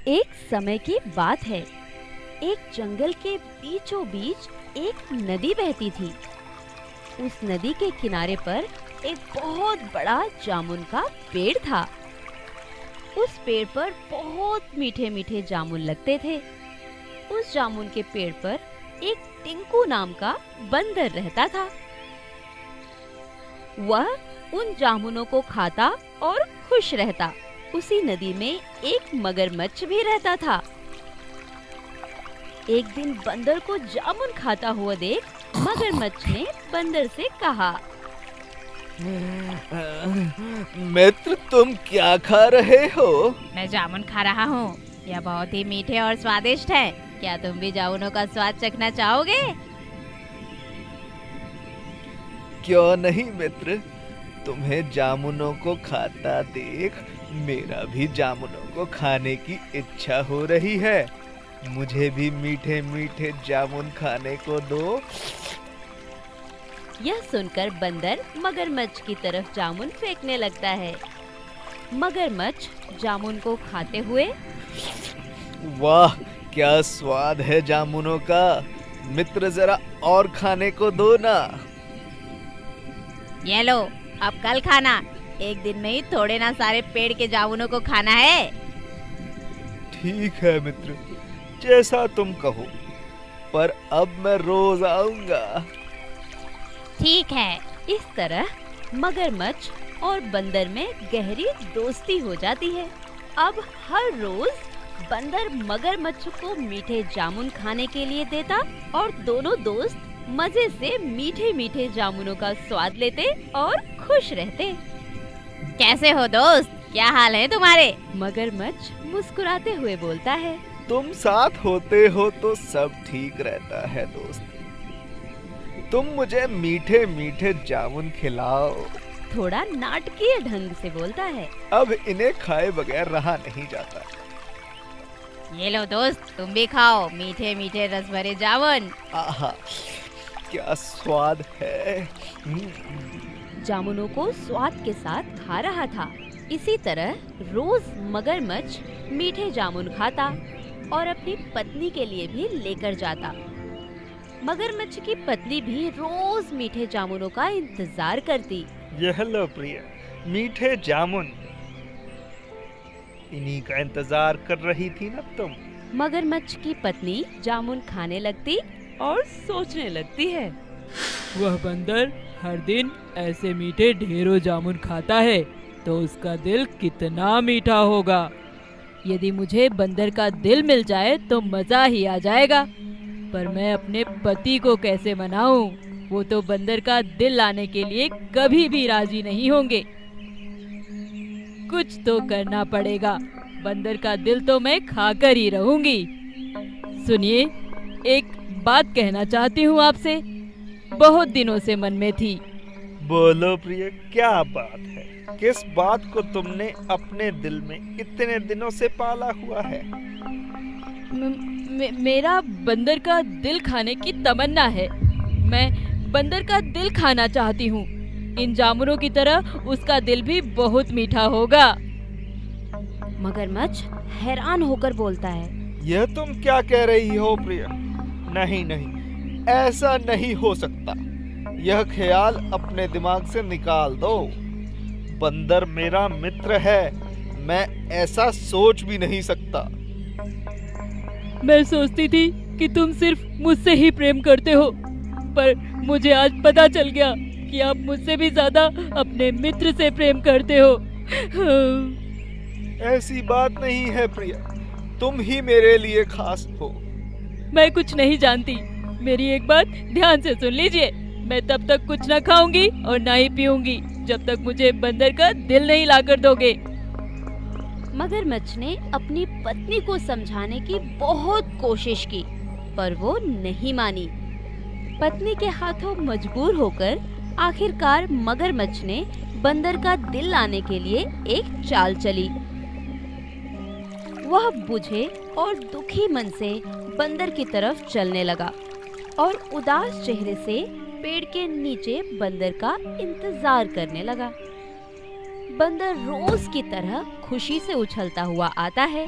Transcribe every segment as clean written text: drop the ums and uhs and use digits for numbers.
एक समय की बात है। एक जंगल के बीचों बीच एक नदी बहती थी। उस नदी के किनारे पर एक बहुत बड़ा जामुन का पेड़ था। उस पेड़ पर बहुत मीठे मीठे जामुन लगते थे। उस जामुन के पेड़ पर एक टिंकू नाम का बंदर रहता था। वह उन जामुनों को खाता और खुश रहता। उसी नदी में एक मगरमच्छ भी रहता था। एक दिन बंदर को जामुन खाता हुआ देख मगरमच्छ ने बंदर से कहा, मित्र, तुम क्या खा रहे हो? मैं जामुन खा रहा हूँ। यह बहुत ही मीठे और स्वादिष्ट है। क्या तुम भी जामुनों का स्वाद चखना चाहोगे? क्यों नहीं मित्र, तुम्हें जामुनों को खाता देख मेरा भी जामुनों को खाने की इच्छा हो रही है। मुझे भी मीठे मीठे जामुन खाने को दो। यह सुनकर बंदर मगरमच्छ की तरफ जामुन फेंकने लगता है। मगरमच्छ जामुन को खाते हुए, वाह, क्या स्वाद है जामुनों का। मित्र, जरा और खाने को दो ना। ये लो, अब कल खाना। एक दिन में ही थोड़े ना सारे पेड़ के जामुनों को खाना है। ठीक है मित्र, जैसा तुम कहो, पर अब मैं रोज आऊंगा। ठीक है। इस तरह मगरमच्छ और बंदर में गहरी दोस्ती हो जाती है। अब हर रोज बंदर मगरमच्छ को मीठे जामुन खाने के लिए देता और दोनों दोस्त मजे से मीठे मीठे जामुनों का स्वाद लेते और खुश रहते। कैसे हो दोस्त? क्या हाल है तुम्हारे? मगरमच्छ मुस्कुराते हुए बोलता है, तुम साथ होते हो तो सब ठीक रहता है दोस्त। तुम मुझे मीठे मीठे जामुन खिलाओ। थोड़ा नाटकीय ढंग से बोलता है। अब इन्हें खाए बगैर रहा नहीं जाता। ये लो दोस्त, तुम भी खाओ मीठे मीठे रस भरे जामुन। आहा, क्या स्वाद है। जामुनों को स्वाद के साथ खा रहा था। इसी तरह रोज मगरमच्छ मीठे जामुन खाता और अपनी पत्नी के लिए भी लेकर जाता। मगरमच्छ की पत्नी भी रोज मीठे जामुनों का इंतजार करती। यह लो प्रिय, मीठे जामुन। इन्हीं का इंतजार कर रही थी ना तुम। मगरमच्छ की पत्नी जामुन खाने लगती और सोचने लगती है, वह बंदर हर दिन ऐसे मीठे ढेरों जामुन खाता है तो उसका दिल कितना मीठा होगा। यदि मुझे बंदर का दिल मिल जाए तो मजा ही आ जाएगा। पर मैं अपने पति को कैसे मनाऊं? वो तो बंदर का दिल लाने के लिए कभी भी राजी नहीं होंगे। कुछ तो करना पड़ेगा। बंदर का दिल तो मैं खाकर ही रहूंगी। सुनिए, एक बात कहना चाहती हूँ आपसे, बहुत दिनों से मन में थी। बोलो प्रिय, क्या बात है? किस बात को तुमने अपने दिल में इतने दिनों से पाला हुआ है? मेरा बंदर का दिल खाने की तमन्ना है। मैं बंदर का दिल खाना चाहती हूँ। इन जामुनों की तरह उसका दिल भी बहुत मीठा होगा। मगरमच्छ हैरान होकर बोलता है, यह तुम क्या कह रही हो प्रिय? नहीं नहीं, ऐसा नहीं हो सकता। यह ख्याल अपने दिमाग से निकाल दो। बंदर मेरा मित्र है, मैं ऐसा सोच भी नहीं सकता। मैं सोचती थी कि तुम सिर्फ मुझसे ही प्रेम करते हो, पर मुझे आज पता चल गया कि आप मुझसे भी ज्यादा अपने मित्र से प्रेम करते हो। ऐसी बात नहीं है प्रिय, तुम ही मेरे लिए खास हो। मैं कुछ नहीं जानती। मेरी एक बात ध्यान से सुन लीजिए। मैं तब तक कुछ न खाऊंगी और न ही पीऊंगी जब तक मुझे बंदर का दिल नहीं लाकर दोगे। मगरमच्छ ने अपनी पत्नी को समझाने की बहुत कोशिश की, पर वो नहीं मानी। पत्नी के हाथों मजबूर होकर आखिरकार मगरमच्छ ने बंदर का दिल लाने के लिए एक चाल चली। वह बुझे और दुखी मन से बंदर की तरफ चलने लगा और उदास चेहरे से पेड़ के नीचे बंदर का इंतजार करने लगा। बंदर रोज की तरह खुशी से उछलता हुआ आता है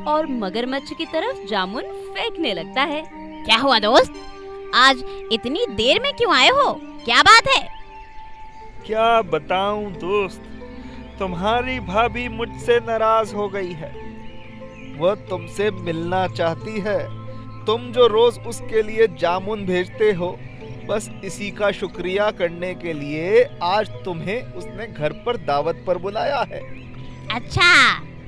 और मगरमच्छ की तरफ जामुन फेंकने लगता है। क्या हुआ दोस्त, आज इतनी देर में क्यों आए हो? क्या बात है? क्या बताऊं दोस्त, तुम्हारी भाभी मुझसे नाराज हो गई है। वह तुमसे मिलना चाहती है। तुम जो रोज उसके लिए जामुन भेजते हो, बस इसी का शुक्रिया करने के लिए आज तुम्हें उसने घर पर दावत पर बुलाया है। अच्छा,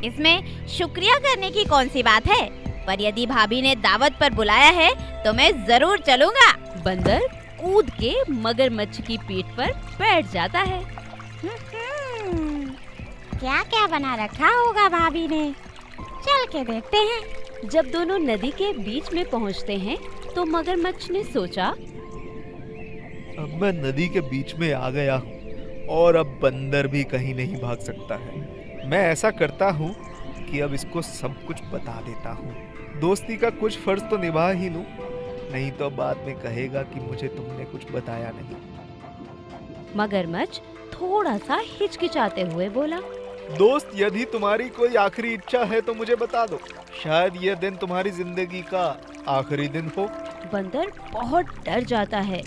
इसमें शुक्रिया करने की कौन सी बात है? पर यदि भाभी ने दावत पर बुलाया है तो मैं जरूर चलूंगा। बंदर कूद के मगरमच्छ की पीठ पर बैठ जाता है। क्या क्या बना रखा होगा भाभी ने, चल के देखते हैं। जब दोनों नदी के बीच में पहुंचते हैं तो मगरमच्छ ने सोचा, अब मैं नदी के बीच में आ गया हूँ और अब बंदर भी कहीं नहीं भाग सकता है। मैं ऐसा करता हूँ कि अब इसको सब कुछ बता देता हूँ। दोस्ती का कुछ फर्ज तो निभा ही लूं, नहीं तो बाद में कहेगा कि मुझे तुमने कुछ बताया नहीं। मगरमच्छ थोड़ा सा हिचकिचाते हुए बोला, दोस्त, यदि तुम्हारी कोई आखिरी इच्छा है तो मुझे बता दो। शायद यह दिन तुम्हारी जिंदगी का आखिरी दिन हो। बंदर बहुत डर जाता है।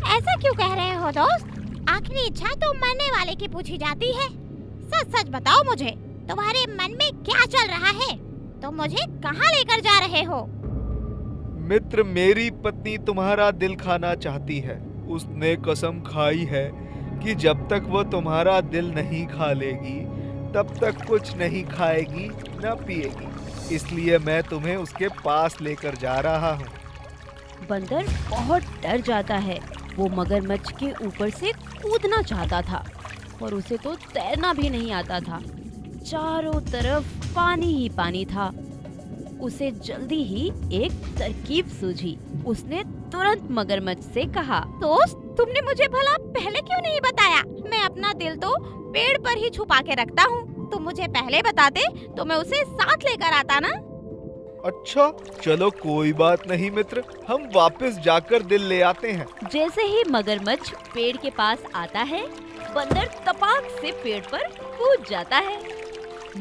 ऐसा क्यों कह रहे हो दोस्त? आखिरी इच्छा तो मरने वाले की पूछी जाती है। सच सच बताओ मुझे, तुम्हारे मन में क्या चल रहा है? तुम मुझे कहाँ लेकर जा रहे हो? मित्र, मेरी पत्नी तुम्हारा दिल खाना चाहती है। उसने कसम खाई है कि जब तक वो तुम्हारा दिल नहीं खा लेगी तब तक कुछ नहीं खाएगी न पिएगी। इसलिए मैं तुम्हें उसके पास लेकर जा रहा हूँ। बंदर बहुत डर जाता है। वो मगरमच्छ के ऊपर से कूदना चाहता था और उसे तो तैरना भी नहीं आता था। चारों तरफ पानी ही पानी था। उसे जल्दी ही एक तरकीब सूझी। उसने तुरंत मगरमच्छ से कहा, दोस्त, तुमने मुझे भला पहले क्यों नहीं बताया? मैं अपना दिल तो पेड़ पर ही छुपा के रखता हूँ। तुम मुझे पहले बताते तो मैं उसे साथ लेकर आता ना। अच्छा, चलो कोई बात नहीं मित्र, हम वापस जाकर दिल ले आते हैं। जैसे ही मगरमच्छ पेड़ के पास आता है, बंदर तपाक से पेड़ पर कूद जाता है।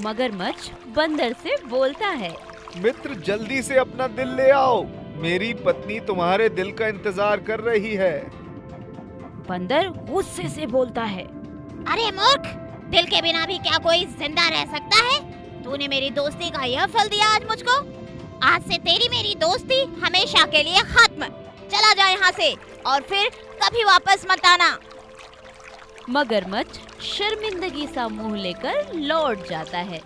मगरमच्छ बंदर से बोलता है, मित्र, जल्दी से अपना दिल ले आओ। मेरी पत्नी तुम्हारे दिल का इंतजार कर रही है। बंदर गुस्से से बोलता है, अरे मूर्ख, दिल के बिना भी क्या कोई जिंदा रह सकता है? तूने मेरी दोस्ती का यह फल दिया आज मुझको। आज से तेरी मेरी दोस्ती हमेशा के लिए खत्म। चला जा यहाँ से और फिर कभी वापस मत आना। मगरमच्छ शर्मिंदगी सा मुंह लेकर लौट जाता है।